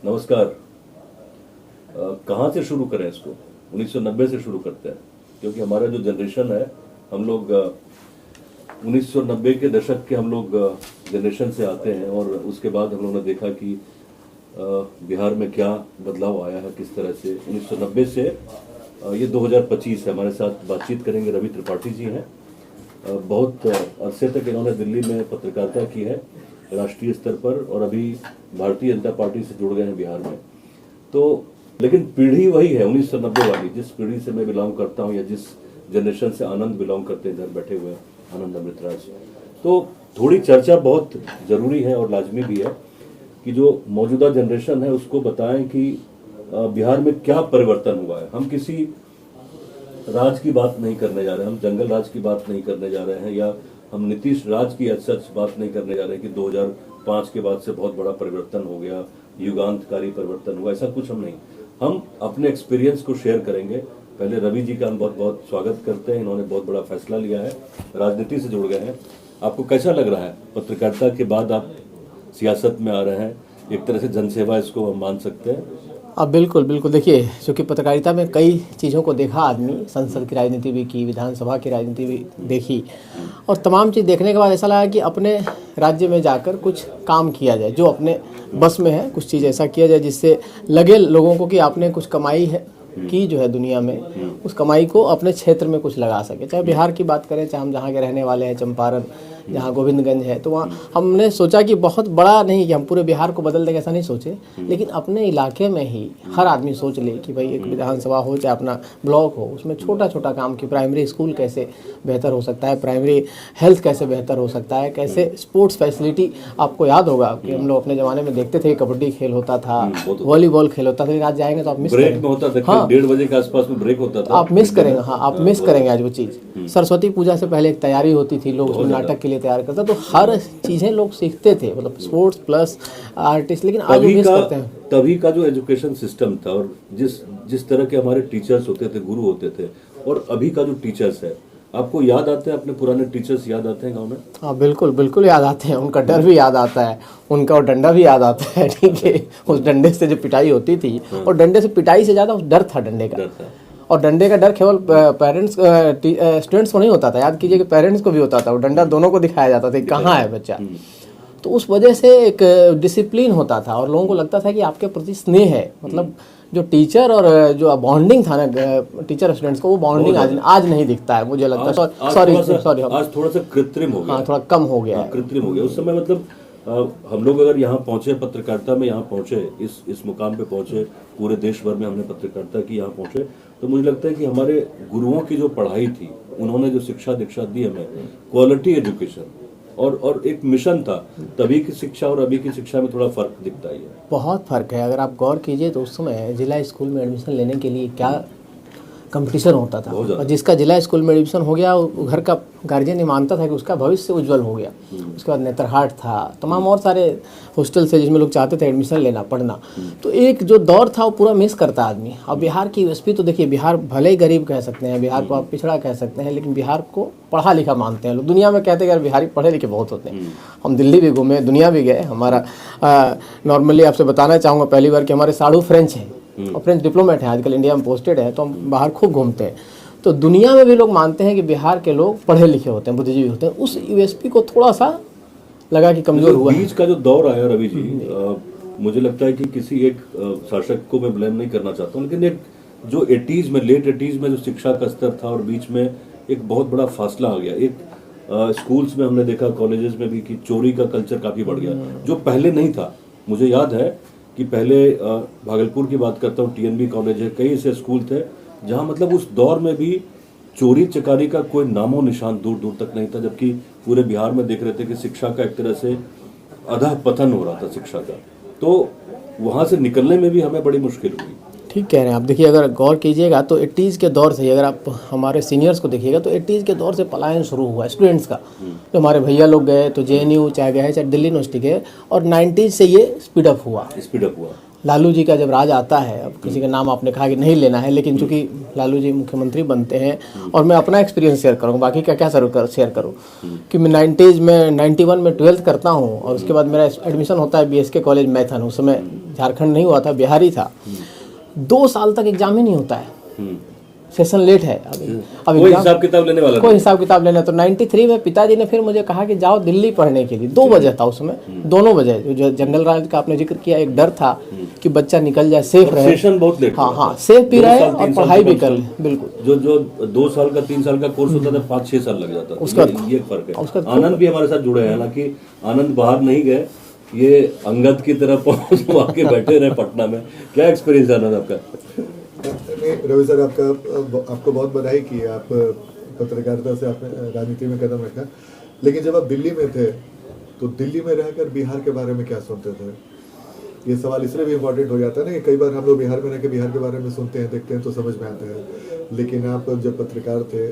नमस्कार। कहाँ से शुरू करें इसको? 1990 से शुरू करते हैं, क्योंकि हमारा जो जनरेशन है, हम लोग 1990 के दशक के हम लोग जनरेशन से आते हैं। और उसके बाद हम लोगों ने देखा कि बिहार में क्या बदलाव आया है, किस तरह से 1990 से ये 2025 है। हमारे साथ बातचीत करेंगे रवि त्रिपाठी जी हैं। बहुत अरसे तक इन्होंने दिल्ली में पत्रकारिता की है राष्ट्रीय स्तर पर, और अभी भारतीय जनता पार्टी से जुड़ गए हैं बिहार में। तो लेकिन पीढ़ी वही है 1990 वाली, जिस पीढ़ी से मैं बिलोंग करता हूँ या जिस जनरेशन से आनंद बिलोंग करते हैं, इधर बैठे हुए आनंद अमृतराज। तो थोड़ी चर्चा बहुत जरूरी है और लाजमी भी है कि जो मौजूदा जनरेशन है उसको बताएं कि बिहार में क्या परिवर्तन हुआ है। हम किसी राज की बात नहीं करने जा रहे हैं, हम जंगल राज की बात नहीं करने जा रहे हैं, या हम नीतीश राज की सच बात नहीं करने जा रहे हैं कि 2005 के बाद से बहुत बड़ा परिवर्तन हो गया, युगांतकारी परिवर्तन हुआ। ऐसा कुछ हम नहीं, हम अपने एक्सपीरियंस को शेयर करेंगे। पहले रवि जी का हम बहुत बहुत स्वागत करते हैं। इन्होंने बहुत बड़ा फैसला लिया है, राजनीति से जुड़ गए हैं। आपको कैसा लग रहा है? पत्रकारिता के बाद आप सियासत में आ रहे हैं, एक तरह से जनसेवा इसको हम मान सकते हैं। अब बिल्कुल बिल्कुल, देखिए, क्योंकि पत्रकारिता में कई चीज़ों को देखा आदमी, संसद की राजनीति भी की, विधानसभा की राजनीति भी देखी, और तमाम चीज़ देखने के बाद ऐसा लगा कि अपने राज्य में जाकर कुछ काम किया जाए, जो अपने बस में है, कुछ चीज़ ऐसा किया जाए जिससे लगे लोगों को कि आपने कुछ कमाई है की जो है दुनिया में, उस कमाई को अपने क्षेत्र में कुछ लगा सके। चाहे बिहार की बात करें, चाहे हम जहाँ के रहने वाले हैं, चंपारण, जहाँ गोविंदगंज है, तो वहाँ हमने सोचा कि बहुत बड़ा नहीं कि हम पूरे बिहार को बदल देंगे, ऐसा नहीं सोचे, लेकिन अपने इलाके में ही हर आदमी सोच ले कि भाई एक विधानसभा हो, चाहे अपना ब्लॉक हो, उसमें छोटा छोटा काम कि प्राइमरी स्कूल कैसे बेहतर हो सकता है, प्राइमरी हेल्थ कैसे बेहतर हो सकता है, कैसे स्पोर्ट्स फैसिलिटी। आपको याद होगा कि हम लोग अपने ज़माने में देखते थे, कबड्डी खेल होता था, वॉलीबॉल खेल होता था, लेकिन आज जाएंगे तो आप मिस करेंगे। हाँ, 1:30 बजे के आसपास में ब्रेक होता था, आप मिस करेंगे। हाँ, आप मिस करेंगे आज वो चीज़। सरस्वती पूजा से पहले एक तैयारी होती थी, लोग उसमें नाटक के लिए तैयार करते, तो हर चीज़ें लोग सीखते थे, मतलब स्पोर्ट्स प्लस आर्टिस्ट। लेकिन आज मिस करते हैं। तभी का जो एजुकेशन सिस्टम था, और जिस तरह के हमारे टीचर्स होते थे, गुरु होते थे, और अभी का जो टीचर्स है, आपको याद आते हैं? अपने पुराने टीचर्स याद आते हैं गांव में? हाँ, बिल्कुल बिल्कुल याद आते हैं। उनका डर भी याद आता है, उनका वो डंडा भी याद आता है। ठीक है, उस डंडे से जो पिटाई होती थी, और डंडे से पिटाई से ज़्यादा उस डर था, डंडे का। और डंडे का डर केवल पेरेंट्स स्टूडेंट्स को नहीं होता था, याद कीजिए कि पेरेंट्स को भी होता था। वो डंडा दोनों को दिखाया जाता था, कहाँ है बच्चा। तो उस वजह से एक डिसिप्लिन होता था, और लोगों को लगता था कि आपके प्रति स्नेह है। मतलब जो टीचर और जो बॉन्डिंग था ना टीचर स्टूडेंट्स को, वो बॉन्डिंग आज नहीं दिखता है, मुझे लगता है। सॉरी, आज थोड़ा सा कृत्रिम हो गया। हाँ, थोड़ा कम हो गया है, कृत्रिम हो गया। उस समय मतलब हम लोग अगर यहाँ पहुंचे, पत्रकारिता में यहाँ पहुंचे, इस मुकाम पे पहुंचे, पूरे देश भर में हमने पत्रकारिता की, यहाँ पहुंचे, तो मुझे लगता है कि हमारे गुरुओं की जो पढ़ाई थी, उन्होंने जो शिक्षा दीक्षा दी हमें, क्वालिटी एजुकेशन, और एक मिशन था। तभी की शिक्षा और अभी की शिक्षा में थोड़ा फर्क दिखता ही है। बहुत फर्क है। अगर आप गौर कीजिए तो उस समय जिला स्कूल में एडमिशन लेने के लिए क्या कंपटीशन होता था, और जिसका जिला स्कूल में एडमिशन हो गया, घर का गार्जियन ये मानता था कि उसका भविष्य उज्जवल हो गया। उसके बाद नेतरहाट था, तमाम और सारे हॉस्टल से जिसमें लोग चाहते थे एडमिशन लेना, पढ़ना। तो एक जो दौर था वो पूरा मिस करता आदमी। अब बिहार की यूएसपी तो देखिए, बिहार भले ही गरीब कह सकते हैं, बिहार को आप पिछड़ा कह सकते हैं, लेकिन बिहार को पढ़ा लिखा मानते हैं लोग। दुनिया में कहते हैं यार बिहारी पढ़े लिखे बहुत होते हैं। हम दिल्ली भी घूमे, दुनिया भी गए। हमारा नॉर्मली आपसे बताना चाहूँगा पहली बार कि हमारे साढ़ू फ्रेंच हैं, और फ्रेंच डिप्लोमेट हैं, आजकल इंडिया में पोस्टेड है, तो हम बाहर खूब घूमते हैं। तो दुनिया में भी लोग मानते हैं कि बिहार के लोग पढ़े लिखे होते हैं, बुद्धिजीवी होते हैं। उस यूएसपी को थोड़ा सा लगा कि कमजोर हुआ है। बीच का जो दौर आया रवि जी, मुझे लगता है कि किसी एक शासक को मैं ब्लेम नहीं करना चाहता हूँ, लेकिन एक जो 80s में, लेट 80s में जो शिक्षा का स्तर था, और बीच में एक बहुत बड़ा फासला आ गया। एक स्कूल्स में हमने देखा, कॉलेजेस में भी, कि चोरी का कल्चर काफी बढ़ गया, जो पहले नहीं था। मुझे याद है कि पहले भागलपुर की बात करता हूँ, टीएनबी कॉलेज है, कई ऐसे स्कूल थे जहाँ मतलब उस दौर में भी चोरी चकारी का कोई नामो निशान दूर दूर तक नहीं था, जबकि पूरे बिहार में देख रहे थे कि शिक्षा का एक तरह से अधः पतन हो रहा था शिक्षा का। तो वहाँ से निकलने में भी हमें बड़ी मुश्किल हुई। ठीक कह रहे हैं आप। देखिए, अगर गौर कीजिएगा तो 80s के दौर से ही, अगर आप हमारे सीनियर्स को देखिएगा तो 80s के दौर से पलायन शुरू हुआ है स्टूडेंट्स का। तो हमारे भैया लोग गए तो JNU चाहे गए चाहे दिल्ली यूनिवर्सिटी गए, और 90s से ये स्पीडअप हुआ। लालू जी का जब राज आता है, अब किसी का नाम आपने कहा कि नहीं लेना है, लेकिन चूंकि लालू जी मुख्यमंत्री बनते हैं, और मैं अपना एक्सपीरियंस शेयर करूँगा, बाकी का क्या शेयर करूँ कि मैं 90s में 91 में 12th करता हूँ, और उसके बाद मेरा एडमिशन होता है BSK कॉलेज मैथन। उस समय झारखंड नहीं हुआ था, बिहार ही था। 2 साल तक एग्जाम ही नहीं होता है, सेशन लेट है। अब कोई हिसाब किताब लेने वाला, कोई हिसाब किताब लेना। तो 93 में पिताजी ने फिर मुझे कहा कि जाओ दिल्ली पढ़ने के लिए। 2 वजह था उसमें, दोनों वजह। जो जनरल राज का आपने जिक्र किया, एक डर था कि बच्चा निकल जाए, सेफ रहे। सेशन बहुत लेट, हाँ, सेफ भी रहे और पढ़ाई भी कर ले। बिल्कुल, जो 2 साल का 3 साल का कोर्स होता था, 5-6 साल लग जाता था। उसका ये फर्क है। आनंद भी हमारे साथ जुड़े हैं, हालांकि आनंद बाहर नहीं गए, ये अंगद की तरह पहुंच के बैठे रहे पटना में। क्या एक्सपीरियंस है आनंद आपका? नहीं रवि सर, आपको बहुत बधाई की, आप पत्रकारिता से आपने राजनीति में कदम रखा। लेकिन जब आप दिल्ली में थे तो दिल्ली में रहकर बिहार के बारे में क्या सुनते थे? ये सवाल इसलिए भी इम्पोर्टेंट हो जाता है ना कि कई बार हम लोग बिहार में रह के बिहार के बारे में सुनते हैं, देखते हैं तो समझ में आता है। लेकिन आप जब पत्रकार थे,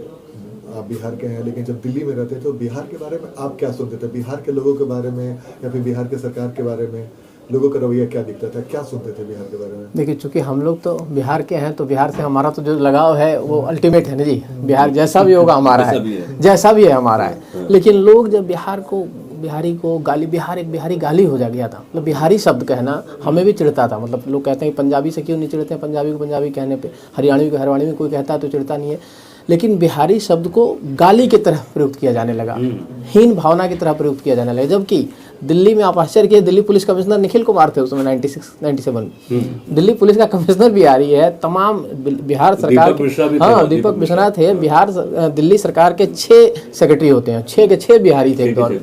आप बिहार के हैं, लेकिन जब दिल्ली में रहते थे तो बिहार के बारे में आप क्या सुनते थे? बिहार के लोगों के बारे में या फिर बिहार के सरकार के बारे में लोगों का रवैया क्या दिखता था? क्या सुनते थे बिहार के बारे में? देखिए, चूंकि हम लोग तो बिहार के हैं, तो बिहार से हमारा तो जो लगाव है वो अल्टीमेट है ना जी। बिहार जैसा भी होगा हमारा है, जैसा भी है हमारा है। लेकिन लोग जब बिहारी को गाली, बिहारी गाली हो जा गया था। मतलब बिहारी शब्द कहना हमें भी चिढ़ता था। मतलब लोग कहते हैं पंजाबी से क्यों नहीं चिढ़ते हैं, पंजाबी को पंजाबी कहने पे, हरियाणवी को हरियाणवी में कोई कहता है तो चिढ़ता नहीं है। लेकिन बिहारी शब्द को गाली की तरह प्रयुक्त किया जाने लगा, हीन भावना की तरह प्रयुक्त किया जाने लगा। जबकि दिल्ली में आप आश्चर्य किए, दिल्ली पुलिस कमिश्नर निखिल कुमार थे उस समय 96-97 दिल्ली पुलिस का कमिश्नर बिहारी है। तमाम बिहार सरकार हाँ, दीपक मिश्रा थे। बिहार दिल्ली सरकार के 6 सेक्रेटरी होते हैं, 6 के 6 बिहारी थे एक दौर।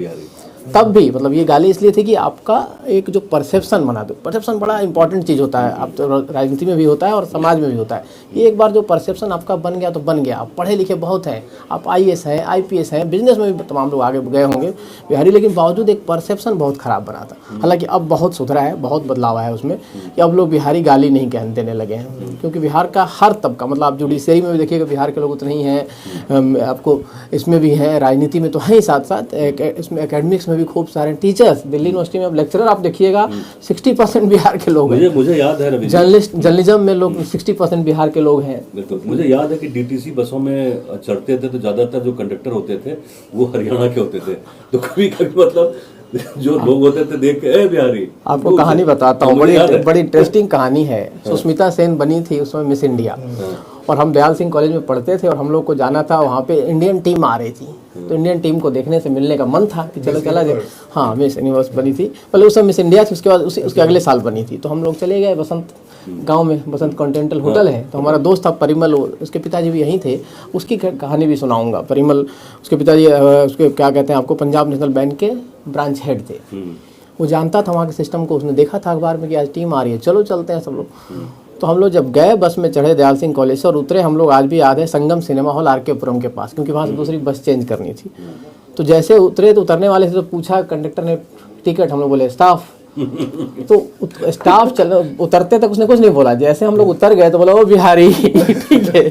तब भी मतलब ये गाली इसलिए थी कि आपका एक जो परसेप्शन बना दो। परसेप्शन बड़ा इंपॉर्टेंट चीज़ होता है, आप तो राजनीति में भी होता है और समाज में भी होता है। ये एक बार जो परसेप्शन आपका बन गया तो बन गया। आप पढ़े लिखे बहुत हैं, आप IAS हैं, IPS हैं, बिजनेस में भी तमाम लोग आगे गए होंगे बिहारी, लेकिन बावजूद एक परसेप्शन बहुत ख़राब बना था। हालांकि अब बहुत सुधरा है, बहुत बदलाव आया है उसमें कि अब लोग बिहारी गाली नहीं कहने देने लगे हैं, क्योंकि बिहार का हर तबका, मतलब आप जुडिशरी में भी देखिएगा बिहार के लोग उतने ही हैं, आपको इसमें भी हैं, राजनीति में तो हैं ही, साथ साथ इसमें एकेडमिक्स में भी खूब सारे टीचर्स। दिल्ली यूनिवर्सिटी में अब लेक्चरर आप देखिएगा 60% बिहार के लोग हैं। मुझे याद है रवि, जर्नलिज्म में लोग 60% बिहार के लोग हैं। बिल्कुल, मुझे याद है कि DTC बसों में चढ़ते थे तो ज्यादातर जो कंडक्टर होते थे वो हरियाणा के होते थे। तो कभी कभी मतलब जो लोग होते थे देख के, ए बिहारी। आपको कहानी बताता हूँ, बड़ी इंटरेस्टिंग कहानी है। सुष्मिता सेन बनी थी उसमें मिस इंडिया, और हम दयाल सिंह कॉलेज में पढ़ते थे और हम लोग को जाना था, वहाँ पे इंडियन टीम आ रही थी। तो इंडियन टीम को देखने से मिलने का मन था कि चलो चला जाए। हाँ, मिस यूनिवर्स बनी थी, पहले उस समय मिस इंडिया थी, उसके बाद उसके अगले साल बनी थी। तो हम लोग चले गए बसंत गांव में, बसंत कॉन्टिनेंटल होटल है। तो हमारा दोस्त था परिमल, उसके पिताजी भी यहीं थे, उसकी कहानी भी सुनाऊंगा। परिमल, उसके पिताजी उसके क्या कहते हैं आपको, पंजाब नेशनल बैंक के ब्रांच हेड थे। वो जानता था वहाँ के सिस्टम को, उसने देखा था अखबार में कि आज टीम आ रही है, चलो चलते हैं सब लोग। तो हम लोग जब गए, बस में चढ़े दयाल सिंह कॉलेज से और उतरे, हम लोग आज भी याद है, संगम सिनेमा हॉल RK पुरम के पास, क्योंकि वहाँ से दूसरी बस चेंज करनी थी। तो जैसे उतरे तो उतरने वाले से तो पूछा कंडक्टर ने टिकट, हम लोग बोले स्टाफ। तो स्टाफ उतरते तक उसने कुछ नहीं बोला। जैसे हम लोग उतर गए तो बोला वो बिहारी। ठीक है,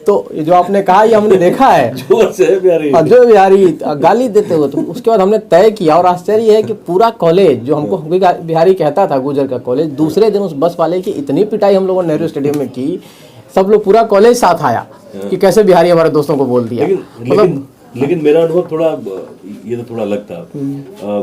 तो जो आपने कहा ये हमने देखा है, जोर से बिहारी, जो बिहारी गाली देते हुए। तो उसके बाद हमने तय किया, और आश्चर्य है कि पूरा कॉलेज जो हमको बिहारी कहता था, गुजर का कॉलेज, दूसरे दिन उस बस वाले की इतनी पिटाई हम लोगों ने नेहरू स्टेडियम में की, सब लोग पूरा कॉलेज साथ आया कि कैसे बिहारी हमारे दोस्तों को बोल दिया। मतलब लेकिन मेरा अनुभव थोड़ा ये तो थोड़ा अलग था।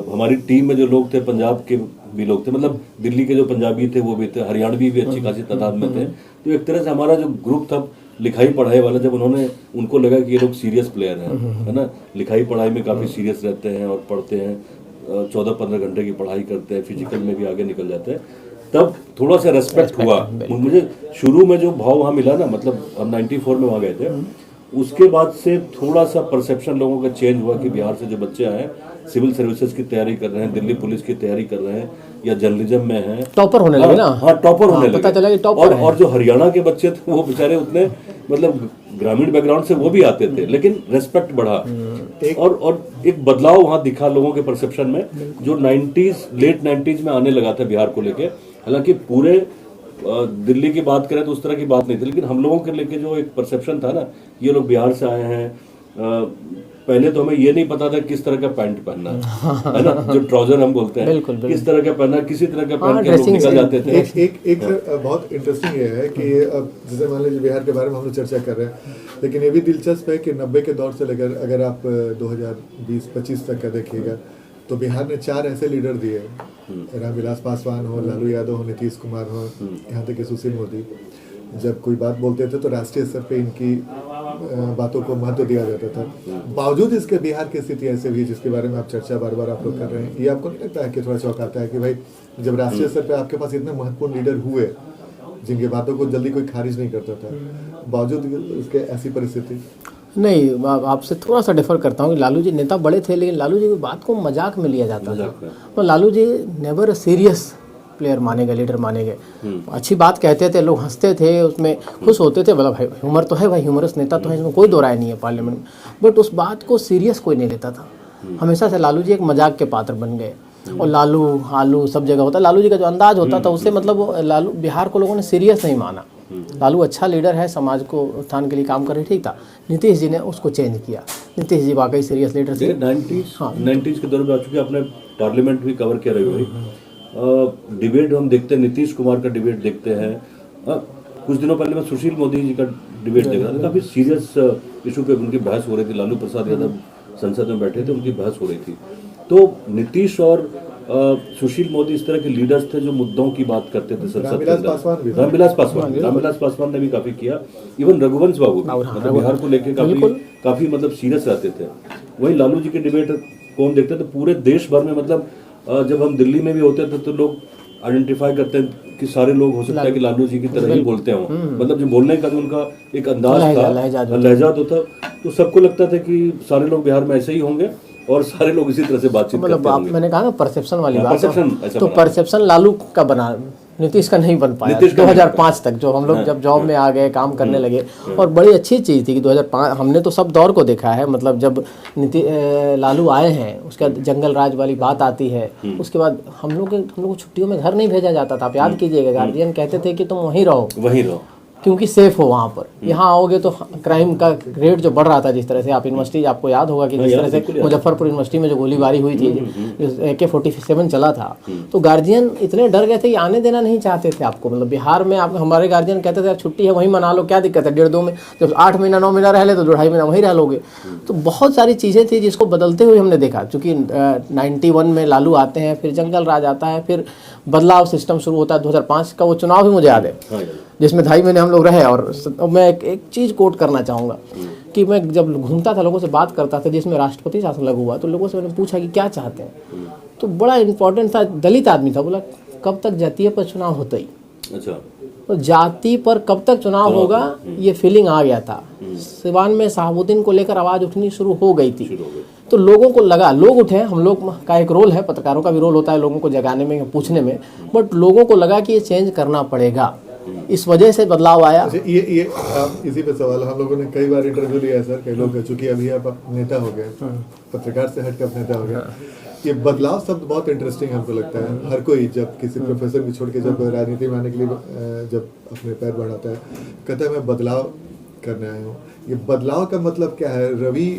हमारी टीम में जो लोग थे, पंजाब के भी लोग थे, मतलब दिल्ली के जो पंजाबी थे वो भी थे, हरियाणवी भी अच्छी खासी तादाद में थे। तो एक तरह से हमारा जो ग्रुप था लिखाई पढ़ाई वाला, जब उनको लगा कि ये लोग सीरियस प्लेयर हैं, है ना, लिखाई पढ़ाई में काफ़ी सीरियस रहते हैं और पढ़ते हैं, 14-15 घंटे की पढ़ाई करते हैं, फिजिकल में भी आगे निकल जाते हैं, तब थोड़ा सा रेस्पेक्ट हुआ। मुझे शुरू में जो भाव वहाँ मिला ना, मतलब हम 94 में वहाँ गए थे, उसके बाद से थोड़ा सा परसेप्शन लोगों का चेंज हुआ कि बिहार से जो बच्चे आए सिविल सर्विसेज की तैयारी कर रहे हैं, दिल्ली पुलिस की तैयारी कर रहे हैं, या जर्नलिज्म में हैं, टॉपर होने लगे ना। हाँ, टॉपर होने लगे, पता चला कि टॉपर और जो हरियाणा के बच्चे थे वो बेचारे उतने मतलब ग्रामीण बैकग्राउंड से वो भी आते थे, लेकिन रेस्पेक्ट बढ़ा। और एक बदलाव वहाँ दिखा लोगों के परसेप्शन में, जो लेट 90s में आने लगा था बिहार को लेके। हालांकि पूरे दिल्ली की बात करें तो उस तरह की बात नहीं थी, लेकिन हम लोगों के लेके जो एक परसेप्शन था ना, ये लोग बिहार से आए हैं, पहले तो हमें ये नहीं पता था किस तरह का पैंट पहनना है ना, जो ट्राउजर हम बोलते हैं, बिल्कुल, बिल्कुल। किस तरह का पहनना, किसी तरह का पहन के लोग ड्रेसिंग निकल जाते थे। एक बहुत इंटरेस्टिंग ये है कि अब जैसे मान लीजिए बिहार के बारे में हम लोग चर्चा कर रहे हैं, लेकिन ये भी दिलचस्प है कि 90 के दौर से लेकर अगर आप 2020-25 तक का देखिएगा तो बिहार ने 4 ऐसे लीडर दिए, रामविलास पासवान हो, लालू यादव हो, नीतीश कुमार हो, यहाँ तक कि सुशील मोदी। जब कोई बात बोलते थे तो राष्ट्रीय स्तर पे इनकी बातों को महत्व दिया जाता था। बावजूद इसके बिहार की स्थिति ऐसे भी जिसके बारे में आप चर्चा बार बार आप लोग कर रहे हैं, ये आपको नहीं लगता है कि थोड़ा चौंकाता है कि भाई जब राष्ट्रीय स्तर पे आपके पास इतने महत्वपूर्ण लीडर हुए जिनकी बातों को जल्दी कोई खारिज नहीं करता था, बावजूद इसके ऐसी परिस्थिति? नहीं, आपसे थोड़ा सा डिफर करता हूँ कि लालू जी नेता बड़े थे, लेकिन लालू जी की बात को मजाक में लिया जाता था। तो Lalu ji never a serious player माने गए, लीडर माने गए। अच्छी बात कहते थे, लोग हंसते थे, उसमें खुश होते थे, बोला भाई ह्यूमर तो है, भाई ह्यूमरस नेता तो है, इसमें कोई दो राय नहीं है पार्लियामेंट में। बट उस बात को सीरियस कोई नहीं लेता था। हमेशा से लालू जी एक मजाक के पात्र बन गए। और लालू आलू सब जगह होता, लालू जी का जो अंदाज होता था उससे मतलब लालू बिहार को लोगों ने सीरियस नहीं माना। लालू अच्छा लीडर है, समाज को उत्थान के लिए काम कर रहे, ठीक था। नीतीश जी ने उसको चेंज किया। नीतीश जी वाकई सीरियस लीडर थे। 90s के दौर में आ चुके, आपने पार्लियामेंट भी कवर किया रही हुई। डिबेट हम देखते हैं, नीतीश कुमार का डिबेट देखते हैं। कुछ दिनों पहले मैं सुशील मोदी जी का डिबेट देख रहा था, काफी सीरियस इशू पे उनकी बहस हो रही थी। लालू प्रसाद यादव संसद में बैठे थे, उनकी बहस हो रही थी। तो नीतीश और सुशील मोदी इस तरह के लीडर्स थे जो मुद्दों की बात करते थे संसद के अंदर। रामविलास पासवान ने भी काफी किया। इवन रघुवंश बाबू भी, मतलब बिहार को लेके काफी मतलब सीरियस रहते थे। वही लालू जी के डिबेट कौन देखते थे पूरे देश भर में, मतलब जब हम दिल्ली में भी होते थे तो लोग आइडेंटिफाई करते हैं कि सारे लोग हो सकता है कि लालू जी की तरह ही बोलते हों, मतलब जो बोलने का जो उनका एक अंदाज था, लहजा तो था, तो सबको लगता था कि सारे लोग बिहार में ऐसे ही होंगे और सारे लोग इसी तरह से बातचीत करते होंगे। मैंने कहा ना परसेप्शन वाली बात, परसेप्शन तो परसेप्शन लालू का बना, नीतीश का नहीं बन पाया। 2005 तक जो हम लोग जब जॉब में आ गए, काम करने लगे, और बड़ी अच्छी चीज़ थी कि 2005 हमने तो सब दौर को देखा है। मतलब जब लालू आए हैं, उसके बाद जंगल राज वाली बात आती है, उसके बाद हम लोग को छुट्टियों में घर नहीं भेजा जाता था। आप याद कीजिएगा, गार्जियन कहते थे कि तुम वहीं रहो क्योंकि सेफ हो वहाँ पर। यहाँ आओगे तो क्राइम का रेट जो बढ़ रहा था, जिस तरह से आप यूनिवर्सिटी, आपको याद होगा कि जिस तरह से मुजफ्फरपुर यूनिवर्सिटी में जो गोलीबारी हुई थी, AK-47 चला था, तो गार्जियन इतने डर गए थे कि आने देना नहीं चाहते थे आपको। मतलब बिहार में आप, हमारे गार्जियन कहते थे छुट्टी है वहीं मना लो, क्या दिक्कत है, 1.5-2 में, जब 8 महीना 9 महीना रह ले तो 2.5 महीना वहीं रह लोगे। तो बहुत सारी चीज़ें थी जिसको बदलते हुए हमने देखा। चूँकि 91 में लालू आते हैं, फिर जंगल राज आता है, फिर बदलाव सिस्टम शुरू होता है। 2005 का वो चुनाव भी मुझे याद है जिसमें 2.5 महीने हम लोग रहे। और मैं एक चीज़ कोट करना चाहूँगा कि मैं जब घूमता था, लोगों से बात करता था, जिसमें राष्ट्रपति शासन लागू हुआ, तो लोगों से मैंने पूछा कि क्या चाहते हैं, तो बड़ा इंपॉर्टेंट था, दलित आदमी था, बोला कब तक जातीय पर चुनाव होता ही। अच्छा, तो जाति पर कब तक चुनाव होगा, ये फीलिंग आ गया था। सिवान में शहाबुद्दीन को लेकर आवाज़ उठनी शुरू हो गई थी। तो लोगों को लगा, लोग उठे, हम लोग का एक रोल है, पत्रकारों का भी रोल होता है लोगों को जगाने में, पूछने में, बट लोगों को लगा कि ये चेंज करना पड़ेगा। इस वजह से बदलाव आया। ये इसी पे सवाल, हम लोगों ने कई बार इंटरव्यू लिया है सर, कई लोग, चूंकि अभी आप नेता हो गए, पत्रकार से हटकर आप नेता हो गए, ये बदलाव शब्द बहुत इंटरेस्टिंग हमको लगता है। हर कोई जब किसी प्रोफेसर भी छोड़ के जब राजनीति में आने के लिए जब अपने पैर बढ़ाता है, कहता है मैं बदलाव करने आया हूँ। ये बदलाव का मतलब क्या है रवि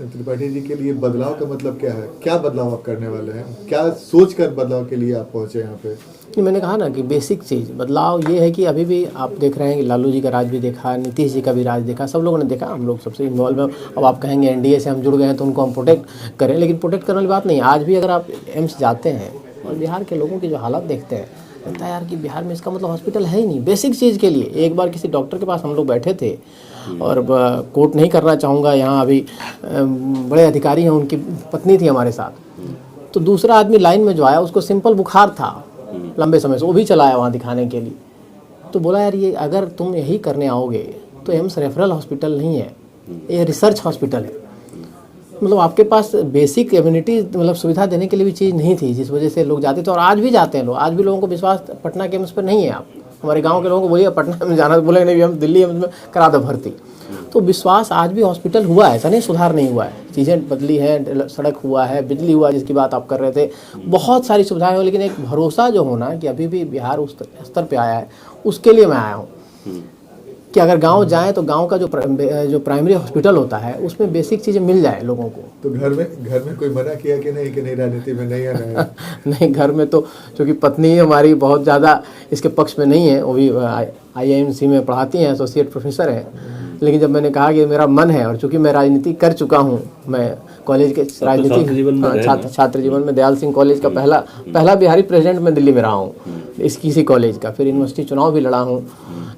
त्रिपाठी जी के लिए? बदलाव का मतलब क्या है? क्या बदलाव आप करने वाले हैं? क्या सोच कर बदलाव के लिए आप पहुंचे यहाँ पे? मैंने कहा ना कि बेसिक चीज़ बदलाव ये है कि अभी भी आप देख रहे हैं कि लालू जी का राज भी देखा, नीतीश जी का भी राज देखा, सब लोगों ने देखा, हम लोग सबसे इन्वॉल्व हैं। अब आप कहेंगे NDA से हम जुड़ गए हैं तो उनको हम प्रोटेक्ट करें, लेकिन प्रोटेक्ट करने वाली बात नहीं। आज भी अगर आप एम्स जाते हैं और बिहार के लोगों की जो हालत देखते हैं, लगता है यार कि बिहार में इसका मतलब हॉस्पिटल है ही नहीं बेसिक चीज़ के लिए। एक बार किसी डॉक्टर के पास हम लोग बैठे थे, और कोट नहीं करना चाहूँगा, यहाँ अभी बड़े अधिकारी हैं, उनकी पत्नी थी हमारे साथ, तो दूसरा आदमी लाइन में जो आया उसको सिंपल बुखार था लंबे समय से, वो भी चलाया वहाँ दिखाने के लिए। तो बोला यार ये अगर तुम यही करने आओगे तो एम्स रेफरल हॉस्पिटल नहीं है, ये रिसर्च हॉस्पिटल है। मतलब आपके पास बेसिक इम्यूनिटी मतलब सुविधा देने के लिए भी चीज़ नहीं थी, जिस वजह से लोग जाते थे। और आज भी जाते हैं लोग, आज भी लोगों को विश्वास पटना के एम्स पर नहीं है। आप हमारे गांव के लोगों को बोलिए पटना में जाना, बोले नहीं हम दिल्ली एम्स में करा दो भर्ती। तो विश्वास आज भी हॉस्पिटल हुआ है, ऐसा नहीं सुधार नहीं हुआ है। चीज़ें बदली हैं, सड़क हुआ है, बिजली हुआ जिसकी बात आप कर रहे थे, बहुत सारी सुविधाएं हो, लेकिन एक भरोसा जो होना कि अभी भी बिहार उस स्तर पे आया है, उसके लिए मैं आया हूँ कि अगर गांव जाएं तो गांव का जो प्राइमरी हॉस्पिटल होता है उसमें बेसिक चीज़ें मिल जाए लोगों को। तो घर में कोई मना किया कि नहीं राजनीति में नहीं आना है? नहीं, घर में तो चूँकि पत्नी हमारी बहुत ज़्यादा इसके पक्ष में नहीं है, वो भी IIMC में पढ़ाती हैं, एसोसिएट प्रोफेसर हैं। लेकिन जब मैंने कहा कि मेरा मन है और चूंकि मैं राजनीति कर चुका हूँ, मैं कॉलेज के राजनीति छात्र जीवन में दयाल सिंह कॉलेज का पहला बिहारी प्रेसिडेंट मैं दिल्ली में रहा हूँ किसी कॉलेज का, फिर यूनिवर्सिटी चुनाव भी लड़ा हूँ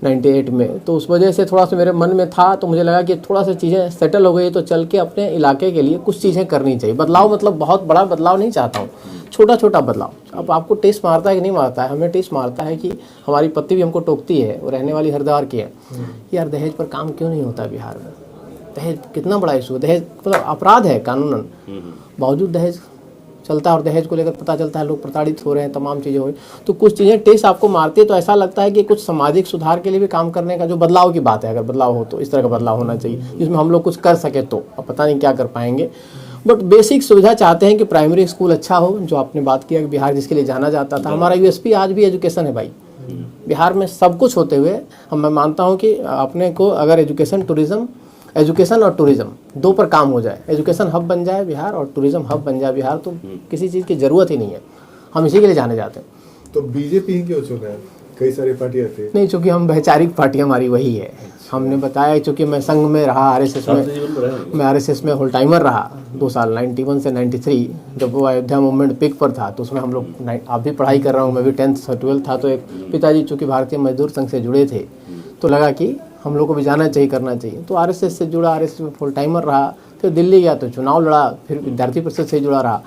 98 में। तो उस वजह से थोड़ा सा मेरे मन में था, तो मुझे लगा कि थोड़ा सा चीज़ें सेटल हो गई तो चल के अपने इलाके के लिए कुछ चीज़ें करनी चाहिए। बदलाव मतलब बहुत बड़ा बदलाव नहीं चाहता हूँ, छोटा छोटा बदलाव। अब आपको टेस्ट मारता है कि नहीं मारता है? हमें टेस्ट मारता है कि हमारी पत्नी भी हमको टोकती है, वो रहने वाली हरिद्वार की है, यार दहेज पर काम क्यों नहीं होता बिहार में? दहेज कितना बड़ा इशू है, दहेज मतलब अपराध है कानूनन, बावजूद दहेज चलता है और दहेज को लेकर पता चलता है लोग प्रताड़ित हो रहे हैं, तमाम चीज़ें हो रही। तो कुछ चीज़ें टेस्ट आपको मारती है तो ऐसा लगता है कि कुछ सामाजिक सुधार के लिए भी काम करने का जो बदलाव की बात है, अगर बदलाव हो तो इस तरह का बदलाव होना चाहिए जिसमें हम लोग कुछ कर सके। तो अब पता नहीं क्या कर पाएंगे, बट बेसिक सुविधा चाहते हैं कि प्राइमरी स्कूल अच्छा हो, जो आपने बात किया कि बिहार जिसके लिए जाना जाता था। हमारा USP आज भी एजुकेशन है भाई, बिहार में सब कुछ होते हुए मैं मानता हूँ कि अपने को अगर एजुकेशन और टूरिज्म दो पर काम हो जाए, एजुकेशन हब बन जाए बिहार और टूरिज्म हब बन जाए बिहार, तो किसी चीज़ की ज़रूरत ही नहीं है, हम इसी के लिए जाने जाते हैं। तो बीजेपी ही क्यों चुना है? कई सारी पार्टियां थी। नहीं, चूँकि हम वैचारिक पार्टी हमारी वही है। हमने बताया चूँकि मैं संघ में रहा, RSS में, मैं RSS में होल टाइमर रहा 2 साल 91 से 93, जब वो अयोध्या मूवमेंट पिक पर था तो उसमें हम लोग, आप भी पढ़ाई कर रहा हूँ, मैं भी 10th 12th था, तो एक पिताजी चूँकि भारतीय मजदूर संघ से जुड़े थे तो लगा कि हम लोग को भी जाना चाहिए, करना चाहिए, तो RSS से जुड़ा, RSS में फुल टाइमर रहा, फिर दिल्ली गया तो चुनाव लड़ा, फिर विद्यार्थी परिषद से जुड़ा रहा।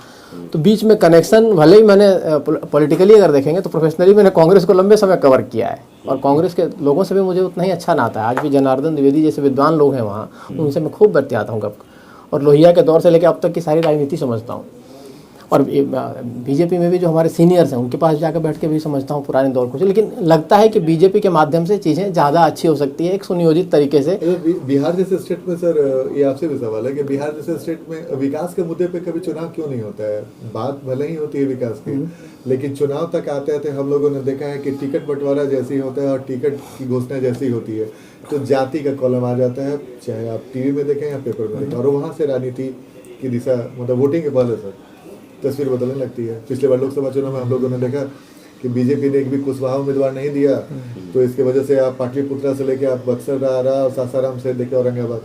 तो बीच में कनेक्शन, भले ही मैंने पॉलिटिकली अगर देखेंगे तो प्रोफेशनली मैंने कांग्रेस को लंबे समय कवर किया है और कांग्रेस के लोगों से भी मुझे उतना ही अच्छा नाता है। आज भी जनार्दन द्विवेदी जैसे विद्वान लोग हैं वहाँ, उनसे मैं खूब बतियाता हूँ और लोहिया के दौर से लेकर अब तक की सारी राजनीति समझता हूँ। और बीजेपी में भी जो हमारे सीनियर्स हैं उनके पास जाकर बैठ के भी समझता हूँ पुराने दौर को। लेकिन लगता है कि बीजेपी के माध्यम से चीज़ें ज़्यादा अच्छी हो सकती है एक सुनियोजित तरीके से। बिहार जैसे स्टेट में सर, ये आपसे भी सवाल है कि बिहार जैसे स्टेट में विकास के मुद्दे पे कभी चुनाव क्यों नहीं होता है? बात भले ही होती है विकास की, लेकिन चुनाव तक आते आते हम लोगों ने देखा है कि टिकट बंटवारा जैसी होता है और टिकट की घोषणा जैसी होती है तो जाति का कॉलम आ जाता है, चाहे आप टीवी में देखें या पेपर में देखें, और वहाँ से राजनीति की दिशा, मतलब वोटिंग के पहले सर तस्वीर बदलने लगती है। पिछले बार लोकसभा चुनाव में हम लोगों ने देखा कि बीजेपी ने एक भी कुशवाहा उम्मीदवार नहीं दिया, तो इसके वजह से आप पाटलिपुत्रा से लेके आप बक्सर रहा और सासाराम से लेके औरंगाबाद,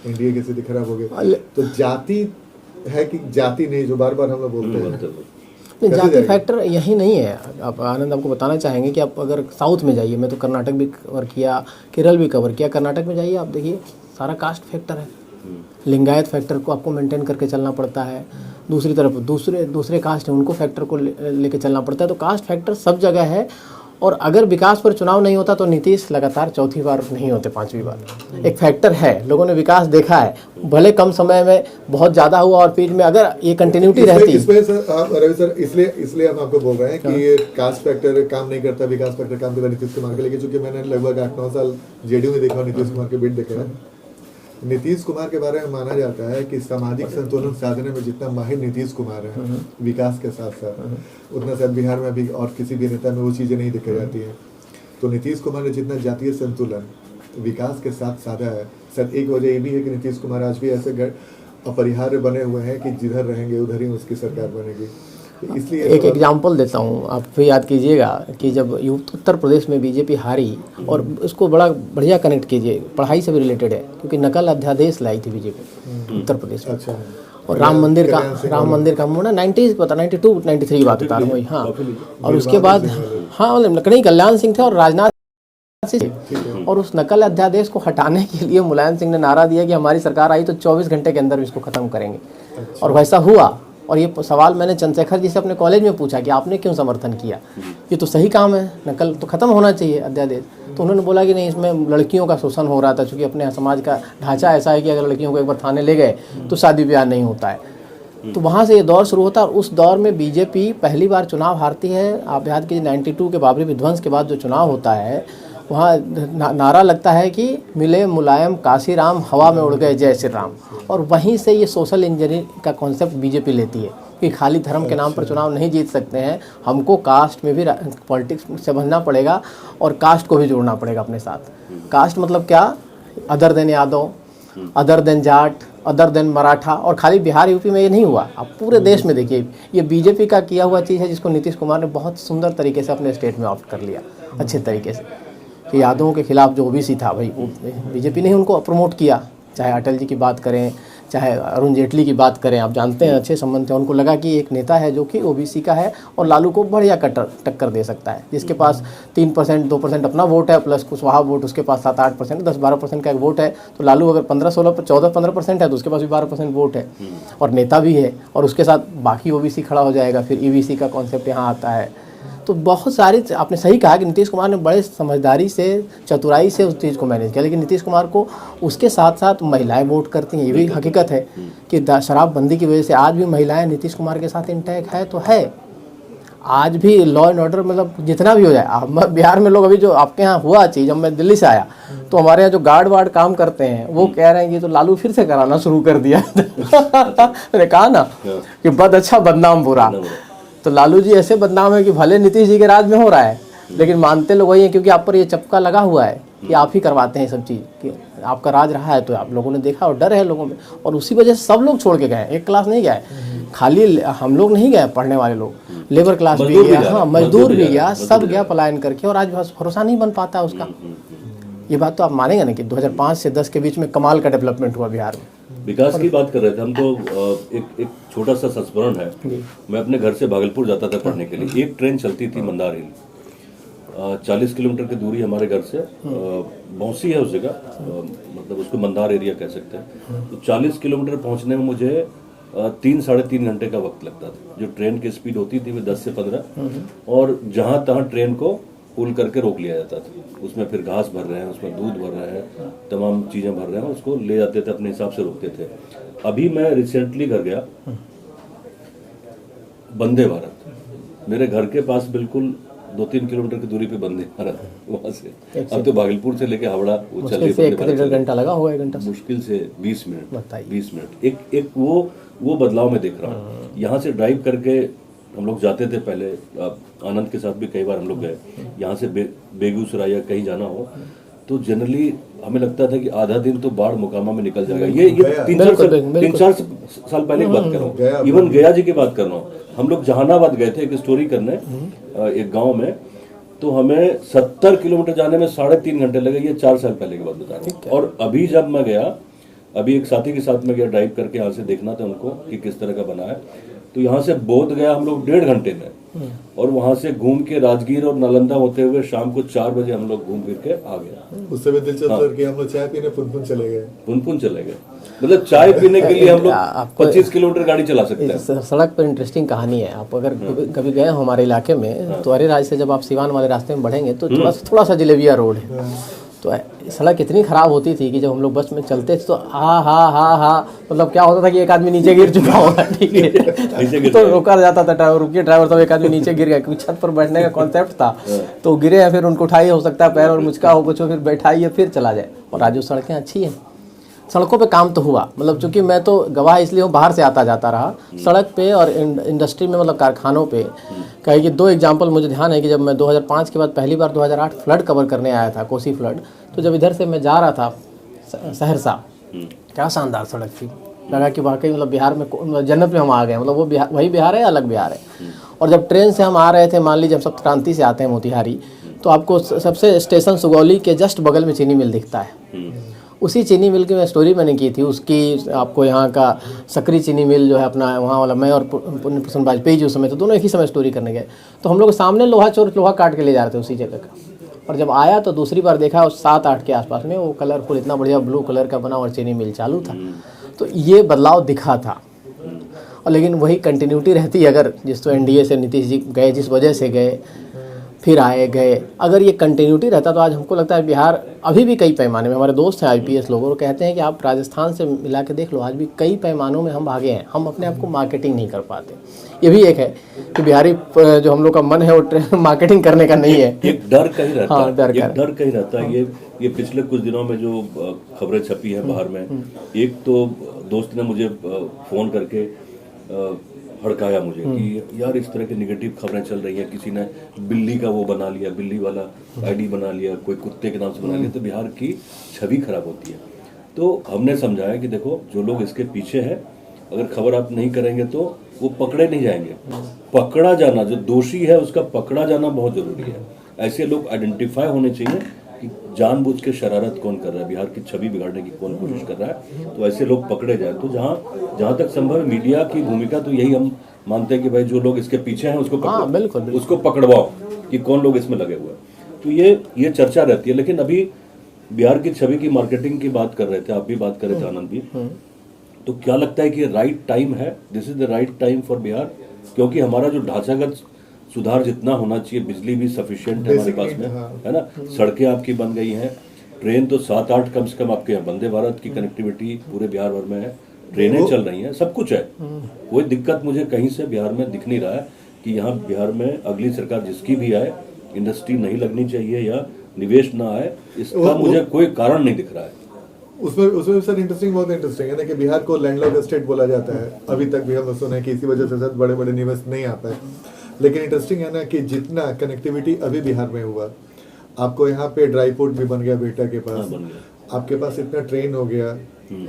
एनडीए की स्थिति खराब हो गई। तो जाति है कि जाति नहीं, जो बार बार हम लोग बोलते हैं, जाति फैक्टर यही नहीं है। आप आनंद आपको बताना चाहेंगे कि आप अगर साउथ में जाइए, मैं तो कर्नाटक भी कवर किया, केरल भी कवर किया, कर्नाटक में जाइए आप देखिए सारा कास्ट फैक्टर है, लिंगायत फैक्टर को आपको मेंटेन करके चलना पड़ता है। दूसरी तरफ दूसरे कास्ट हैं उनको फैक्टर को लेके चलना पड़ता है। तो कास्ट फैक्टर सब जगह है। और अगर विकास पर चुनाव नहीं होता तो नीतीश लगातार चौथी बार नहीं होते, 5वीं बार। एक फैक्टर है, लोगों ने विकास देखा है, भले कम समय में बहुत ज़्यादा हुआ और बीच में अगर ये कंटिन्यूटी रहती। इसमें सर रवि सर, इसलिए हम आपको बोल रहे हैं कि ये कास्ट फैक्टर काम नहीं करता, विकास फैक्टर काम करता नीतीश कुमार के। लेकिन चूंकि मैंने लगभग 8-9 साल जेडीयू में देखा, नीतीश कुमार के बीट देखे हैं, नीतीश कुमार के बारे में माना जाता है कि सामाजिक संतुलन साधने में जितना माहिर नीतीश कुमार है विकास के साथ साथ, उतना शायद बिहार में भी और किसी भी नेता में वो चीज़ें नहीं देखी जाती हैं। तो नीतीश कुमार ने जितना जातीय संतुलन विकास के साथ साधा है, शायद एक वजह ये भी है कि नीतीश कुमार आज भी ऐसे अपरिहार्य बने हुए हैं कि जिधर रहेंगे उधर ही उसकी सरकार बनेगी। इसलिए एक एग्जाम्पल देता हूँ, आप भी याद कीजिएगा कि जब उत्तर प्रदेश में बीजेपी हारी, और इसको बड़ा बढ़िया कनेक्ट कीजिए, पढ़ाई से भी रिलेटेड है, क्योंकि नकल अध्यादेश लाई थी बीजेपी उत्तर प्रदेश में। अच्छा। और राम मंदिर का ना 90 पता 92-93 की बात बता रहा हूँ। हाँ, और उसके बाद हाँ नहीं, कल्याण सिंह थे और राजनाथ सिंह, और उस नकल अध्यादेश को हटाने के लिए मुलायम सिंह ने नारा दिया कि हमारी सरकार आई तो 24 घंटे के अंदर इसको खत्म करेंगे। और वैसा हुआ। और ये सवाल मैंने चंद्रशेखर जी से अपने कॉलेज में पूछा कि आपने क्यों समर्थन किया, ये तो सही काम है, नकल तो खत्म होना चाहिए अध्यादेश। तो उन्होंने बोला कि नहीं, इसमें लड़कियों का शोषण हो रहा था, क्योंकि अपने समाज का ढांचा ऐसा है कि अगर लड़कियों को एक बार थाने ले गए तो शादी ब्याह नहीं होता है। तो वहाँ से ये दौर शुरू होता है। और उस दौर में बीजेपी पहली बार चुनाव हारती है। आप याद कीजिए 92 के बाबरी विध्वंस के बाद जो चुनाव होता है वहाँ नारा लगता है कि मिले मुलायम काशीराम, हवा में उड़ गए जय श्री राम। और वहीं से ये सोशल इंजीनियरिंग का कॉन्सेप्ट बीजेपी लेती है कि खाली धर्म के नाम पर चुनाव नहीं जीत सकते हैं, हमको कास्ट में भी पॉलिटिक्स से बनना पड़ेगा और कास्ट को भी जोड़ना पड़ेगा अपने साथ। कास्ट मतलब क्या, other than Yadav, other than Jat, other than Maratha. और खाली बिहार यूपी में ये नहीं हुआ, आप पूरे देश में देखिए, ये बीजेपी का किया हुआ चीज़ है जिसको नीतीश कुमार ने बहुत सुंदर तरीके से अपने स्टेट में ऑप्ट कर लिया, अच्छे तरीके से। कि यादवों के खिलाफ जो ओबीसी था भाई, वो बीजेपी ने उनको प्रमोट किया। चाहे अटल जी की बात करें, चाहे अरुण जेटली की बात करें, आप जानते हैं अच्छे संबंध थे। उनको लगा कि एक नेता है जो कि ओबीसी का है और लालू को बढ़िया टक्कर दे सकता है, जिसके पास 3% 2% अपना वोट है, प्लस कुछ वहाँ वोट उसके पास 7-8% 10-12% का एक वोट है। तो लालू अगर 14-15% है तो उसके पास भी 12% वोट है और नेता भी है, और उसके साथ बाकी ओबीसी खड़ा हो जाएगा। फिर ईबीसी का कॉन्सेप्ट यहाँ आता है। तो बहुत सारी, आपने सही कहा कि नीतीश कुमार ने बड़े समझदारी से, चतुराई से उस चीज़ को मैनेज किया। लेकिन नीतीश कुमार को उसके साथ साथ महिलाएं वोट करती हैं, ये भी हकीकत है कि शराबबंदी की वजह से आज भी महिलाएं नीतीश कुमार के साथ इंटैक्ट है तो है। आज भी लॉ एंड ऑर्डर मतलब जितना भी हो जाए, बिहार में लोग, अभी जो आपके यहाँ हुआ चीज़, जब मैं दिल्ली से आया तो हमारे यहाँ जो गार्ड वार्ड काम करते हैं वो कह रहे हैं कि तो लालू फिर से कराना शुरू कर दिया। मैंने कहा ना कि बद अच्छा बदनाम बुरा। तो लालू जी ऐसे बदनाम है कि भले नीतीश जी के राज में हो रहा है, लेकिन मानते लोग वही हैं क्योंकि आप पर ये चपका लगा हुआ है कि आप ही करवाते हैं सब चीज़, कि आपका राज रहा है तो आप लोगों ने देखा और डर है लोगों में। और उसी वजह से सब लोग छोड़ के गए, एक क्लास नहीं गए, खाली हम लोग नहीं गए पढ़ने वाले लोग, लेबर क्लास भी गया, हाँ मजदूर भी गया, सब गया पलायन करके। और आज भरोसा नहीं बन पाता उसका। ये बात तो आप मानेंगे ना कि 2005 से 10 के बीच में कमाल का डेवलपमेंट हुआ बिहार में। विकास की बात कर रहे थे हम तो। एक छोटा सा संस्मरण है, मैं अपने घर से भागलपुर जाता था पढ़ने के लिए। एक ट्रेन चलती थी मंदार हिल, 40 किलोमीटर की दूरी हमारे घर से, बौंसी है उस जगह, मतलब उसको मंदार एरिया कह सकते हैं। तो 40 किलोमीटर पहुंचने में मुझे 3-3.5 घंटे का वक्त लगता था। जो ट्रेन की स्पीड होती थी वो 10 से 15, और जहां तहां ट्रेन को पुल करके रोक लिया जाता था। उसमें फिर घास भर रहे हैं, उसमें दूध भर रहे हैं, तमाम चीजें भर रहे हैं, उसको ले जाते थे, अपने हिसाब से रोकते थे। अभी मैं रिसेंटली घर गया, वंदे भारत मेरे घर के पास बिल्कुल 2-3 किलोमीटर की दूरी पे वंदे भारत वहां से। अब तो भागलपुर से लेके हावड़ा वो चल रही है, 1 घंटा लगा होगा, 1 घंटा मुश्किल से 20 मिनट। एक वो बदलाव मैं देख रहा हूँ। यहाँ से ड्राइव करके हम लोग जाते थे पहले, आनंद के साथ भी कई बार हम लोग गए। यहाँ से बेगूसराय या कहीं जाना हो तो जनरली हमें लगता था कि आधा दिन तो बाढ़ मोकामा में निकल जाएगा। ये 3-4 साल पहले की बात कर रहा हूँ, इवन गया जी की बात कर रहा हूँ। हम लोग जहानाबाद गए थे एक स्टोरी करने, एक गाँव में, तो हमें 70 किलोमीटर जाने में 3.5 घंटे लगे। ये 4 साल पहले की बात बता रहा हूँ। और अभी जब मैं गया, अभी एक साथी के साथ में गया ड्राइव करके, यहाँ से देखना था उनको कि किस तरह का बना है। तो यहाँ से बोध गया हम लोग 1.5 घंटे में, और वहां से घूम के राजगीर और नालंदा होते हुए शाम को 4 बजे हम लोग घूम फिर के आ गए। उससे भी दिलचस्प है कि हम लोग चाय पीने पुनपुन चले गए। मतलब चाय पीने के लिए हम लोग 25 किलोमीटर गाड़ी चला सकते हैं। सड़क पर इंटरेस्टिंग कहानी है। आप अगर कभी गए हो हमारे इलाके में, तो अरे राज से जब आप सिवान वाले रास्ते में बढ़ेंगे तो थोड़ा सा जलेबिया रोड है। तो सड़क इतनी खराब होती थी कि जब हम लोग बस में चलते थे तो हा मतलब क्या होता था कि एक आदमी नीचे गिर चुका होगा, ठीक है, तो रोका जाता था ड्राइवर, रुकिए ड्राइवर, तो एक आदमी नीचे गिर गया, क्योंकि छत पर बैठने का कॉन्सेप्ट था। तो गिरे हैं, फिर उनको उठाइए, हो सकता है पैर और मुचका हो कुछ हो, फिर बैठाइए, फिर चला जाए। और आज जो सड़कें अच्छी हैं, सड़कों पे काम तो हुआ, मतलब चूंकि मैं तो गवाह इसलिए हूँ, बाहर से आता जाता रहा सड़क पे और इंडस्ट्री में, मतलब कारखानों पे। कहे कि 2 एग्जांपल मुझे ध्यान है कि जब मैं 2005 के बाद पहली बार 2008 फ्लड कवर करने आया था, कोसी फ्लड, तो जब इधर से मैं जा रहा था सहरसा, क्या शानदार सड़क थी, लगा कि वाकई मतलब बिहार में जन्नत में हम आ गए, मतलब वो बिहार, वही बिहार है, अलग बिहार है। और जब ट्रेन से हम आ रहे थे, मान लीजिए हम सब क्रांति से आते हैं मोतिहारी, तो आपको सबसे स्टेशन सुगौली के जस्ट बगल में चीनी मिल दिखता है। उसी चीनी मिल की मैं स्टोरी मैंने की थी, उसकी आपको यहाँ का सकरी चीनी मिल जो है अपना, वहाँ वाला, मैं और पुण्य प्रसन्न वाजपेयी जी उस समय, तो दोनों एक ही समय स्टोरी करने गए। तो हम लोग सामने लोहा काट के ले जा रहे थे उसी जगह का। और जब आया तो दूसरी बार देखा, 7-8 के आसपास में वो कलरफुल इतना बढ़िया ब्लू कलर का बना और चीनी मिल चालू था। तो ये बदलाव दिखा था। और लेकिन वही कंटिन्यूटी रहती, अगर जिस तो एनडीए से नीतीश जी गए, जिस वजह से गए, फिर आए गए। अगर ये कंटिन्यूटी रहता तो आज हमको लगता है बिहार अभी भी कई पैमाने में, हमारे दोस्त हैं आईपीएस लोग और कहते हैं कि आप राजस्थान से मिला के देख लो, आज भी कई पैमानों में हम भागे हैं, हम अपने आप को मार्केटिंग नहीं कर पाते। ये भी एक है कि बिहारी जो हम लोग का मन है वो मार्केटिंग करने का नहीं है, एक डर कहीं रहता हाँ, है, डर एक डर कहीं रहता है। ये पिछले कुछ दिनों में जो खबरें छपी है बाहर में, एक तो दोस्त ने मुझे फोन करके हड़काया मुझे कि यार इस तरह की निगेटिव खबरें चल रही हैं, किसी ने बिल्ली का वो बना लिया, बिल्ली वाला आईडी बना लिया, कोई कुत्ते के नाम से बना लिया, तो बिहार की छवि खराब होती है। तो हमने समझाया कि देखो जो लोग इसके पीछे हैं, अगर खबर आप नहीं करेंगे तो वो पकड़े नहीं जाएंगे। पकड़ा जाना, जो दोषी है उसका पकड़ा जाना बहुत जरूरी है। ऐसे लोग आइडेंटिफाई होने चाहिए कि जानबूझ के शरारत कौन कर रहा है, बिहार की छवि बिगाड़ने की कौन कोशिश कर रहा है, तो ऐसे लोग पकड़े जाए। तो जहाँ तक संभव है मीडिया की भूमिका तो यही हम मानते हैं कि भाई जो लोग इसके पीछे हैं उसको हाँ, बिल्कुल। उसको पकड़वाओ कि कौन लोग इसमें लगे हुए हैं। तो ये चर्चा रहती है। लेकिन अभी बिहार की छवि की मार्केटिंग की बात कर रहे थे, आप भी बात कर रहे थे आनंद भी, तो क्या लगता है कि राइट टाइम है, this is the right time for Bihar? क्योंकि हमारा जो ढांचागत सुधार जितना होना चाहिए, बिजली भी सफिशिएंट है हमारे पास में, है ना, सड़कें आपकी बन गई हैं, ट्रेन तो 7-8 कम से कम आपके यहाँ, वंदे भारत की कनेक्टिविटी पूरे बिहार भर में है, ट्रेनें चल रही हैं, सब कुछ है। कोई दिक्कत मुझे कहीं से बिहार में दिख नहीं रहा है कि यहाँ बिहार में अगली सरकार जिसकी भी आए इंडस्ट्री नहीं लगनी चाहिए या निवेश ना आए, इसका मुझे कोई कारण नहीं दिख रहा है। उसमें सर इंटरेस्टिंग, बहुत इंटरेस्टिंग है ना कि बिहार को लैंडलॉक स्टेट बोला जाता है। अभी तक भी हम सुने कि इसी वजह से सर बड़े बड़े निवेश नहीं आ पाए। लेकिन इंटरेस्टिंग है ना कि जितना कनेक्टिविटी अभी बिहार में हुआ, आपको यहाँ पे ड्राई पोर्ट भी बन गया बेटा के पास, आपके पास इतना ट्रेन हो गया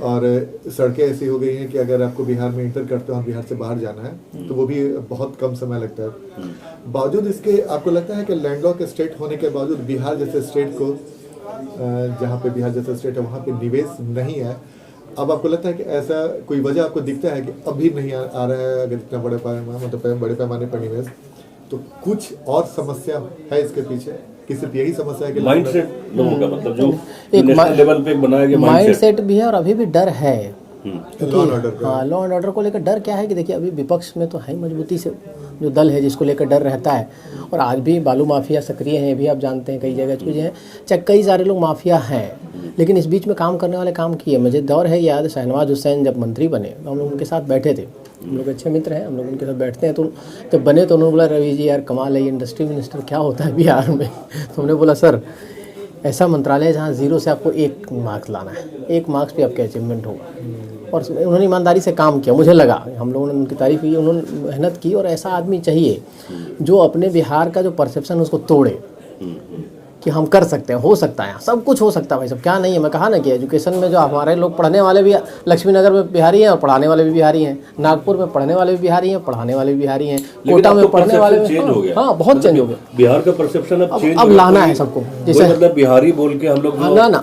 और सड़कें ऐसी हो गई हैं कि अगर आपको बिहार में इंटर करते हो और बिहार से बाहर जाना है तो वो भी बहुत कम समय लगता है। बावजूद इसके आपको लगता है कि लैंडलॉक स्टेट होने के बावजूद बिहार जैसे स्टेट को, जहाँ पे बिहार जैसा स्टेट है वहाँ पे निवेश नहीं है, अब आपको लगता है कि ऐसा कोई वजह आपको दिखता है कि अभी नहीं आ रहा है? अगर इतना बड़े पैमाने मतलब बड़े पैमाने पर निवेश, तो कुछ और समस्या है इसके पीछे कि सिर्फ यही समस्या है कि माइंडसेट लोगों का, मतलब जो नेशनल लेवल पे बनाया गया माइंडसेट भी है और अभी भी डर है। लॉ एंड ऑर्डर, हाँ, लॉ एंड ऑर्डर को लेकर डर क्या है कि देखिए अभी विपक्ष में तो है मजबूती से जो दल है जिसको लेकर डर रहता है, और आज भी बालू माफिया सक्रिय हैं, भी आप जानते हैं कई जगह चीज़ें हैं, चाहे कई सारे लोग माफिया हैं, लेकिन इस बीच में काम करने वाले काम किए। मुझे दौर है याद, शहनवाज हुसैन जब मंत्री बने तो हम लोग उनके साथ बैठे थे, हम लोग अच्छे मित्र हैं, हम लोग उनके साथ बैठते हैं, तो जब बने तो उन्होंने बोला रवि जी यार कमाल है, इंडस्ट्री मिनिस्टर क्या होता है बिहार में। तो हमने बोला सर ऐसा मंत्रालय है जहाँ 0 से आपको 1 मार्क्स लाना है, 1 मार्क्स पे आपका अचीवमेंट होगा। और उन्होंने ईमानदारी से काम किया, मुझे लगा, हम लोगों ने उनकी तारीफ की, उन्होंने मेहनत की, और ऐसा आदमी चाहिए जो अपने बिहार का जो परसेप्शन उसको तोड़े कि हम कर सकते हैं, हो सकता है, सब कुछ हो सकता है भाई सब, क्या नहीं है। मैं कहा ना कि एजुकेशन में जो हमारे लोग पढ़ने वाले भी लक्ष्मीनगर में बिहारी हैं और पढ़ाने वाले भी बिहारी हैं, नागपुर में पढ़ने वाले भी बिहारी हैं, पढ़ाने वाले भी बिहारी हैं, कोटा में पढ़ने वाले भी, हाँ बहुत चेंज हो गया बिहार का परसेप्शन अब चेंज अब लाना है सबको, जैसे मतलब बिहारी बोल के हम लोग ना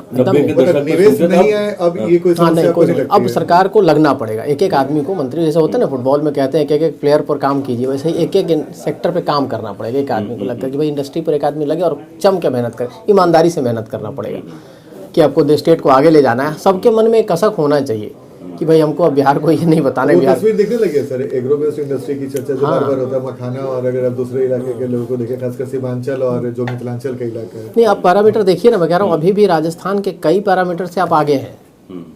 निवेश नहीं है अब, ये कोई समस्या को नहीं लगती। अब सरकार को लगना पड़ेगा, एक एक आदमी को, मंत्री जैसे होते हैं ना फुटबॉल में कहते हैं एक एक प्लेयर पर काम कीजिए, वैसे ही एक एक सेक्टर पे काम करना पड़ेगा। एक आदमी को लगता है कि भाई इंडस्ट्री पर एक आदमी लगे और जम के मेहनत करे, ईमानदारी से मेहनत करना पड़ेगा कि आपको स्टेट को आगे ले जाना है। सबके मन में एक कसक होना चाहिए कि भाई हमको अब बिहार को ये नहीं बताना है। तस्वीर देखने लगे सर एग्रो बेस्ड इंडस्ट्री की चर्चा जो बार बार होता है, मखाना, और अगर आप दूसरे इलाके के लोगों को देखें, खासकर सीमांचल और जो मिथिलांचल का इलाका है, नहीं आप पैरामीटर देखिए ना, मैं कह रहा हूँ अभी भी राजस्थान के कई पैरामीटर से आप आगे हैं,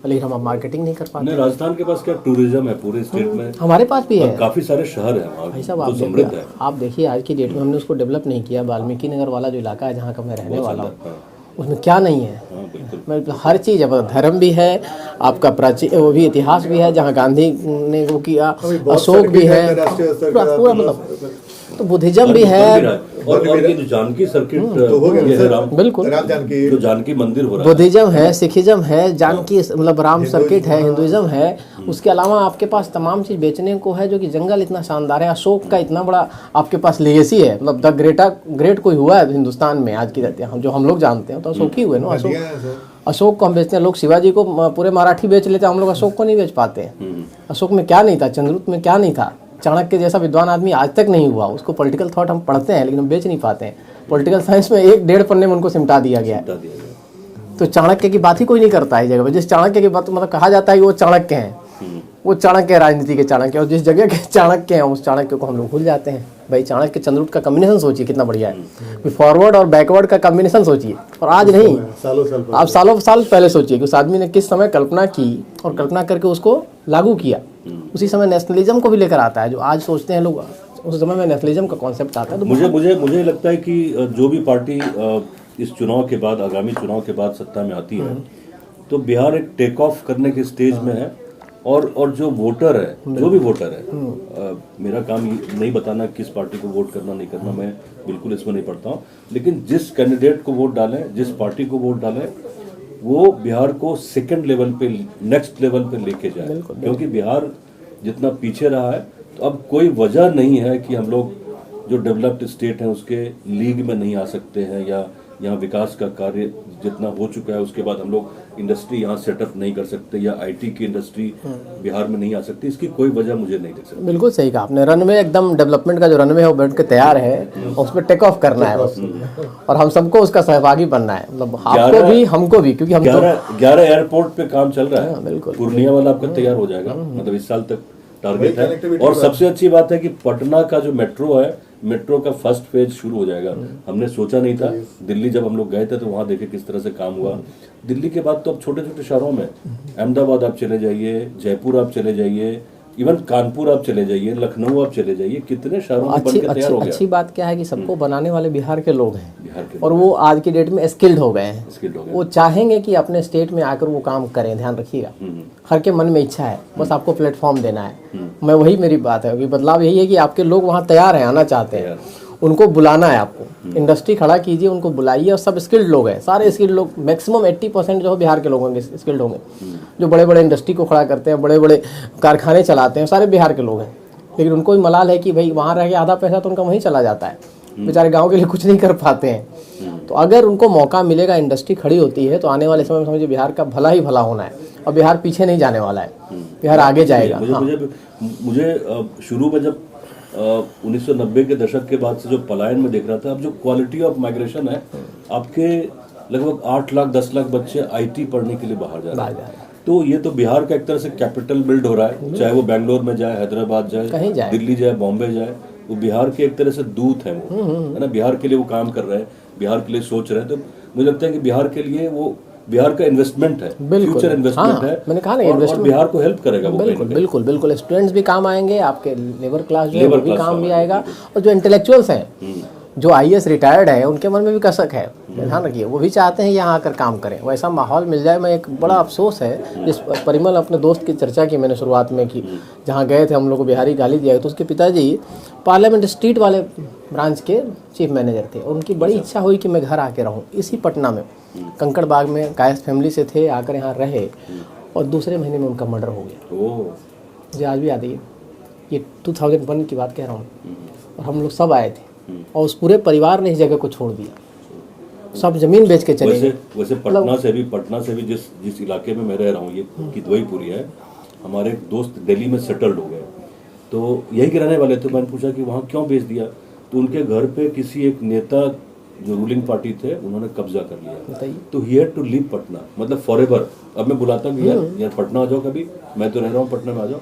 लेकिन हम अब मार्केटिंग नहीं कर पाते। नहीं, राजस्थान के पास क्या टूरिज्म है पूरे स्टेट में, हमारे पास भी है, काफी सारे शहर है भाई साहब। आप देखिए आज की डेट में हमने उसको डेवलप नहीं किया। वाल्मीकि नगर वाला जो इलाका है जहाँ का मैं रहने वाला हूँ, उसमें क्या नहीं है, मतलब हर चीज़ है, धर्म भी है, आपका प्राचीन वो भी इतिहास भी है, जहाँ गांधी ने वो किया, अशोक भी है, पूरा मतलब तो बुद्धिज्म भी है, और ये जो जानकी सर्किट बिल्कुल जो जानकी मंदिर हो रहा है, बुद्धिज्म है, सिखिज्म है, जानकी मतलब राम सर्किट है, हिंदुइज्म है। उसके अलावा आपके पास तमाम चीज़ बेचने को है, जो कि जंगल इतना शानदार है, अशोक का इतना बड़ा आपके पास लेगेसी है, मतलब द ग्रेट कोई हुआ है हिंदुस्तान में आज की जो हम लोग जानते हैं तो अशोक ही हुए ना। अशोक को हम बेचते हैं, लोग शिवाजी को पूरे मराठी बेच लेते हैं, हम लोग अशोक को नहीं बेच पाते। अशोक में क्या नहीं था, चंद्रगुप्त में क्या नहीं था, चाणक्य जैसा विद्वान आदमी आज तक नहीं हुआ। उसको पॉलिटिकल थॉट हम पढ़ते हैं लेकिन हम बेच नहीं पाते हैं। पॉलिटिकल साइंस में 1-1.5 पन्ने में उनको सिमटा दिया गया है। तो चाणक्य की बात ही कोई नहीं करता है जगह पर। जिस चाणक्य की बात मतलब कहा जाता है कि वो चाणक्य हैं, वो चाणक्य राजनीति के चाणक्य, और जिस जगह के चाणक्य हैं उस चाणक्य को हम लोग भूल जाते हैं। भाई चाणक्य चंद्रगुप्त का कॉम्बिनेशन सोचिए कितना बढ़िया है, फॉरवर्ड और बैकवर्ड का कॉम्बिनेशन सोचिए, और आज नहीं, आप सालों साल पहले सोचिए कि उस आदमी ने किस समय कल्पना की और कल्पना करके उसको लागू किया। उसी समय नेशनलिज्म को भी लेकर आता है, जो आज सोचते हैं लोग, उस समय में नेशनलिज्म का कॉन्सेप्ट आता है। तो मुझे लगता है कि जो भी पार्टी इस चुनाव के बाद, आगामी चुनाव के बाद सत्ता में आती है, तो बिहार एक टेक ऑफ करने के स्टेज में है। और जो वोटर है, जो भी वोटर है, मेरा काम नहीं बताना किस पार्टी को वोट करना नहीं करना, मैं बिल्कुल इसमें नहीं पड़ता हूँ, लेकिन जिस कैंडिडेट को वोट डालें, जिस पार्टी को वोट डालें, वो बिहार को सेकंड लेवल पे, नेक्स्ट लेवल पे लेके जाए। क्योंकि बिहार जितना पीछे रहा है, तो अब कोई वजह नहीं है कि हम लोग जो डेवलप्ड स्टेट हैं उसके लीग में नहीं आ सकते हैं, या यहाँ विकास का कार्य जितना हो चुका है उसके बाद हम लोग इंडस्ट्री यहाँ सेटअप नहीं कर सकते, या आईटी की इंडस्ट्री बिहार में नहीं आ सकती। इसकी कोई वजह मुझे नहीं दिख सकती। बिल्कुल सही कहा आपने, रनवे एकदम डेवलपमेंट का जो रनवे है वो बैठ के तैयार है, और उस पर टेक ऑफ करना है बस, और हम सबको उसका सहभागी बनना है, मतलब आपको भी हमको भी, क्योंकि हम 11 एयरपोर्ट पे काम चल रहा है। बिल्कुल, पूर्णिया वाला आपका तैयार हो जाएगा, मतलब इस साल तक टारगेट है। और सबसे अच्छी बात है कि पटना का जो मेट्रो है, मेट्रो का फर्स्ट फेज शुरू हो जाएगा। हमने सोचा नहीं था, दिल्ली जब हम लोग गए थे तो वहां देखे किस तरह से काम हुआ। दिल्ली के बाद तो अब छोटे छोटे शहरों में, अहमदाबाद आप चले जाइए, जयपुर आप चले जाइए, इवन कानपुर आप चले जाइए, लखनऊ आप चले जाइए, कितने शहरों में बनकर तैयार हो गया। अच्छी बात क्या है कि सबको बनाने वाले बिहार के लोग हैं, बिहार के, और वो आज की डेट में स्किल्ड हो गए हैं, स्किल्ड हो गए। वो चाहेंगे कि अपने स्टेट में आकर वो काम करें। ध्यान रखिएगा, हर के मन में इच्छा है, बस आपको प्लेटफॉर्म देना है। मैं वही, मेरी बात है कि बदलाव यही है कि आपके लोग वहाँ तैयार हैं, आना चाहते हैं, उनको बुलाना है। आपको इंडस्ट्री खड़ा कीजिए, उनको बुलाइए, और सब स्किल्ड लोग हैं, सारे स्किल्ड लोग, मैक्सिमम 80% जो बिहार के लोग होंगे स्किल्ड होंगे। जो बड़े बड़े इंडस्ट्री को खड़ा करते हैं, बड़े बड़े कारखाने चलाते हैं, सारे बिहार के लोग हैं। लेकिन उनको भी मलाल है कि भाई वहाँ रह के आधा पैसा तो उनका वहीं चला जाता है, बेचारे गाँव के लिए कुछ नहीं कर पाते हैं। तो अगर उनको मौका मिलेगा, इंडस्ट्री खड़ी होती है, तो आने वाले समय में समझिए बिहार का भला ही भला होना है, और बिहार पीछे नहीं जाने वाला है, बिहार आगे जाएगा। मुझे शुरू में जब 1990 के दशक के बाद से जो पलायन में देख रहा था, अब जो क्वालिटी ऑफ माइग्रेशन है, आपके लगभग 8 लाख 10 लाख बच्चे आईटी पढ़ने के लिए बाहर जा रहे हैं। तो ये तो बिहार का एक तरह से कैपिटल बिल्ड हो रहा है, चाहे वो बेंगलोर में जाए, हैदराबाद जाए, दिल्ली जाए, बॉम्बे जाए, वो बिहार के एक तरह से दूत है, वो है ना, बिहार के लिए वो काम कर रहे हैं, बिहार के लिए सोच रहे हैं। तो मुझे लगता है कि बिहार के लिए वो बिहार का इन्वेस्टमेंट है, फ्यूचर इन्वेस्टमेंट है। मैंने कहा ना, और बिहार को हेल्प करेगा वो। बिल्कुल स्टूडेंट्स भी काम आएंगे, आपके लेबर क्लास जो है वो भी काम भी आएगा, और जो इंटेलेक्चुअल्स हैं, जो आईएएस रिटायर्ड है, उनके मन में भी कसक है, ध्यान रखिए, वो भी चाहते हैं यहाँ आकर काम करें, वैसा माहौल मिल जाए। मैं एक बड़ा अफसोस है, जिस परिमल अपने दोस्त की चर्चा की मैंने शुरुआत में की, जहाँ गए थे हम लोग को बिहारी गाली दिया, तो उसके पिताजी पार्लियामेंट स्ट्रीट वाले ब्रांच के चीफ मैनेजर थे, और उनकी बड़ी इच्छा हुई कि मैं घर आके रहूँ इसी पटना में, कंकड़ बाग में, कायस्थ फैमिली से थे, आकर यहाँ रहे, और दूसरे महीने में उनका मर्डर हो गया। मुझे आज भी याद है, ये 2001 की बात कह रहा हूँ, और हम लोग सब आए थे, और उस पूरे परिवार ने इस जगह को छोड़ दिया, सब जमीन बेच के चले गए। वैसे पटना से भी जिस इलाके में मैं रह रहा हूँ, ये किदवईपुरी है, हमारे एक दोस्त दिल्ली में सेटल्ड हो गए, तो यही के रहने वाले थे। मैंने पूछा कि वहाँ क्यों बेच दिया, तो उनके घर पे किसी एक नेता जो रूलिंग पार्टी थे, उन्होंने कब्जा कर लिया, तो he had to leave Patna, मतलब फॉरएवर। अब मैं बुलाता हूँ यार पटना आ जाओ, कभी मैं तो रह रहा हूँ पटना में, आ जाओ,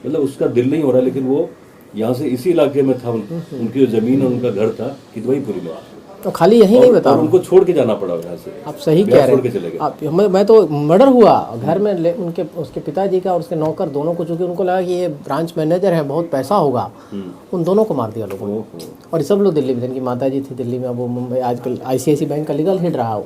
मतलब उसका दिल नहीं हो रहा, लेकिन वो यहाँ से इसी इलाके में था, उनकी जो जमीन और उनका घर था किदवईपुरी में, तो खाली यही नहीं बता, उनको छोड़ के जाना पड़ा यहाँ से। आप सही कह रहे हैं। आप मैं तो मर्डर हुआ घर में, उनके उसके पिताजी का और उसके नौकर दोनों को, चूंकि उनको लगा कि ये ब्रांच मैनेजर है, बहुत पैसा होगा, उन दोनों को मार दिया लोगों ने। और सब लोग दिल्ली में, जिनकी माता जी थी दिल्ली में, वो मुंबई आजकल ICICI बैंक का लीगल हेड रहा हो,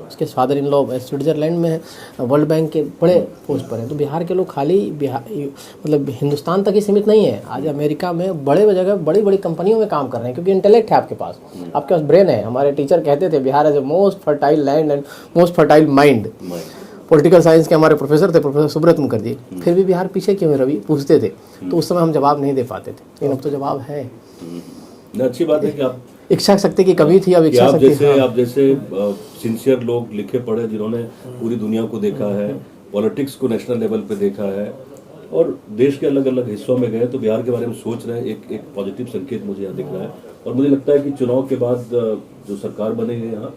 उसके फादर इन लॉ स्विट्जरलैंड में वर्ल्ड बैंक के बड़े पोस्ट पर हैं। तो बिहार के लोग खाली मतलब हिंदुस्तान तक ही सीमित नहीं है, आज अमेरिका में बड़े जगह बड़ी बड़ी कंपनियों में काम कर रहे हैं, क्योंकि इंटेलेक्ट है आपके पास ब्रेन है। हमारे टीचर कहते थे Bihar is the most fertile land and most fertile mind. Political science के हमारे प्रोफेसर थे, प्रोफेसर सुब्रत मुखर्जी, फिर भी बिहार पीछे क्यों है रवि, पूछते थे, तो उस समय हम जवाब नहीं दे पाते थे, लेकिन अब तो जवाब है। अच्छी बात है कि आप, इच्छा शक्ति की कमी थी, अब इच्छा शक्ति। आप जैसे सिंसियर लोग, लिखे पढ़े, जिन्होंने पूरी दुनिया को देखा है, पॉलिटिक्स को नेशनल लेवल पे देखा है, और देश के अलग अलग हिस्सों में गए, तो बिहार के बारे में सोच रहे हैं, एक पॉजिटिव संकेत मुझे यहाँ दिख रहा है। और मुझे लगता है कि चुनाव के बाद जो सरकार बनेगी यहाँ,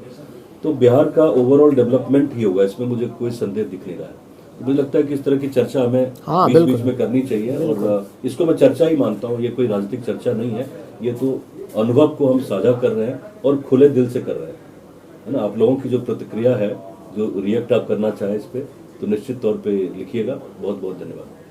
तो बिहार का ओवरऑल डेवलपमेंट ही होगा, इसमें मुझे कोई संदेह दिख नहीं रहा है। मुझे लगता है कि इस तरह की चर्चा हमें हाँ, बीच बीच बिल्कुल। में करनी चाहिए और इसको मैं चर्चा ही मानता हूँ। ये कोई राजनीतिक चर्चा नहीं है, ये तो अनुभव को हम साझा कर रहे हैं और खुले दिल से कर रहे हैं, है ना। आप लोगों की जो प्रतिक्रिया है, जो रिएक्ट आप करना चाहें इस पे, तो निश्चित तौर पे लिखिएगा। बहुत बहुत धन्यवाद।